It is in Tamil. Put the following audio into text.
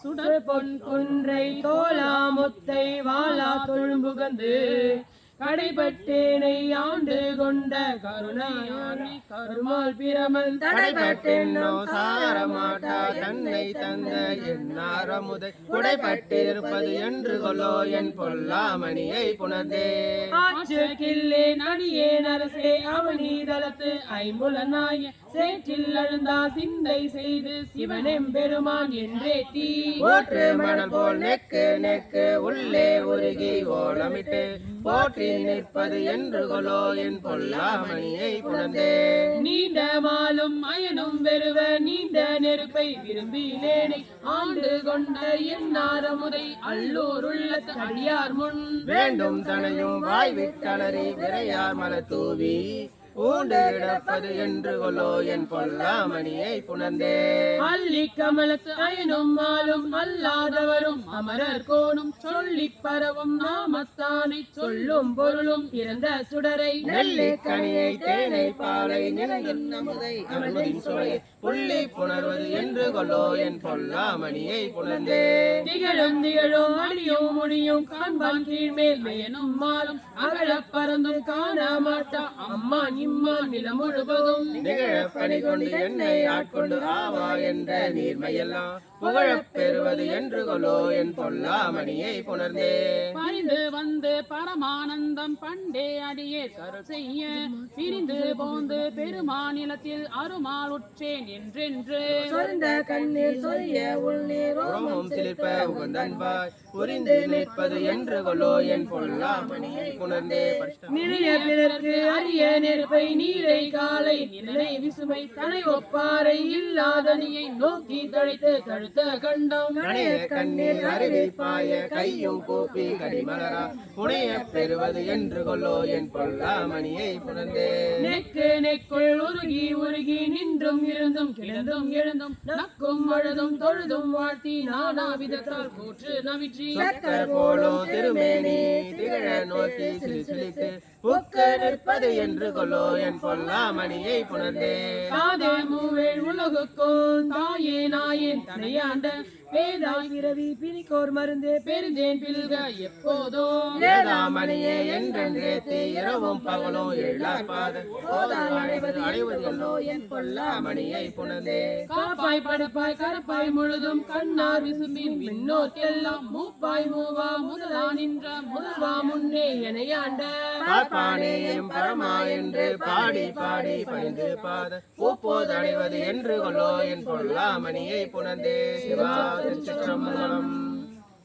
சுடர் பொன் குன்றை தோலாமுத்தை வாலா தொழும்புகந்து கடைபட்டேனை ஆண்டு கொண்ட கருணாயானை கருமால் பிரமன் தடைபட்டென்னோ சாரமாட்டா தன்னை தந்த என்னாரமுதை குடைப்பட்டிருப்பது என்று கொலோ என் பொல்லாமணியை புணர்ந்தே ஆச்சு கில்லே நடியே நரசே அவனீதளத்து ஐம்புலனாய சேற்றில் அழுந்தா சிந்தை செய்து சிவனெம் பெருமான் என்றே தீ ஓற்று மணல் போல் நெக்கு நெக்கு உள்ளே உருகி ஓலமிட்டு போற்றி நிற்பது என்று கொலோ என் பொல்லாமணியை புணர்ந்தே நீண்ட மாலும் அயனும் வெறுவ நீண்ட நெருப்பை விரும்பினேனை ஆண்டு கொண்ட என்னாரமுதை அல்லூர் உள்ள அடியார் முன் வேண்டும் தனையும் வாய் விட்டலறி விரையார் மலர் தூவி ஊண்டு கிடப்பது என்று கொலோ என் பொல்லாமணியை புணர்ந்தே அல்லி கமலத்து அயனும் மாலும் அல்லாதவரும் அமரர் கோணும் சொல்லி பரவும் நாமத்தானை சொல்லும் பொருளும் இறந்த சுடரை நெல்லி கனியை தேனை பாலை நிலையின் அமுதை அமுதின் சுவையை புள்ளி புணர்வது என்று கொலோ என் பொல்லாமணியை புணர்ந்தே திகழும் திகழும் அடியும் முடியும் காண்பான் கீழ்மேல் மேனும் மாலும் அகழ பறந்தும் காண மாட்டா அம்மா நிம்மா நிலம் முழுவதும் நிகழப் பணி கொண்டு என்னை ஆட்கொண்டு ஆவா என்ற நீர்மையெல்லாம் புகழப் பெறுவது என்று கொலோ என் பொல்லாமணியை புணர்ந்தே பரிந்து வந்து பரமானந்தம் பண்டே அடியே கருள் செய்ய பிரிந்து போந்து பெருமாநிலத்தில் அருமாள் உற்றேன் என்றென்று சொந்த கண்ணீர் சொரிய உள்நீர் ரோமம் சிலிர்ப்ப உகந்தன்பாய் புரிந்து நிற்பது என்று கொலோ என் பொல்லாமணியை புணர்ந்தே நிறைய பிறர்க்கு அரிய நெருப்பை நீரை காலை நிலை விசுமை தனை ஒப்பாரை இல்லாதனியை நோக்கி தழைத்து தழுத்த கண்டம் நனைய கண்ணீர் அருவி பாய கையும் கூப்பி கடிமலரா புனைய பெறுவது என்று கொலோ என் பொல்லாமணியை புணர்ந்தே நெக்கு நெக்குள் உருகி உருகி நின்றும் இருந்தும் கிளந்தும் எழுந்தும் நக்கும் அழுதும் தொழுதும் வாழ்த்தி நானா விதத்தால் கூற்று நவிற்றி சக்கர் போலும் திருமேனி திகழ நோக்கி சிலிசிலித்து புக்க நிற்பது என்று கொலோ என் பொல்லாமணியை புணர்ந்தே தாதே மூவேள் உலகுக்கும் தாயே நாயேன் தனையாண்ட வேதாய் பிறவி பிணிக்கோர் மருந்தே பெருந்தேன் பில்க எப்போதும் வேதாமணியே என்றென்றேத்தி இரவும் பகலும் எழாப்பாத அடைவது என்றோ என் பொல்லாமணியை புணர்ந்தே காப்பாய் படப்பாய் கரப்பாய் முழுதும் கண்ணார் விசும்பின் விண்ணோர்க்கெல்லாம் மூப்பாய் மூவா முதலா நின்ற முதல்வா முன்னே எனையாண்ட பாப்பானேயும் பரமா என்று பாடி பாடி பணிந்து பாத பூப்போது அடைவது என்று கொலோ என் பொல்லாமணியை புணர்ந்தே சிவா திருச்சிற்றம்பலம்.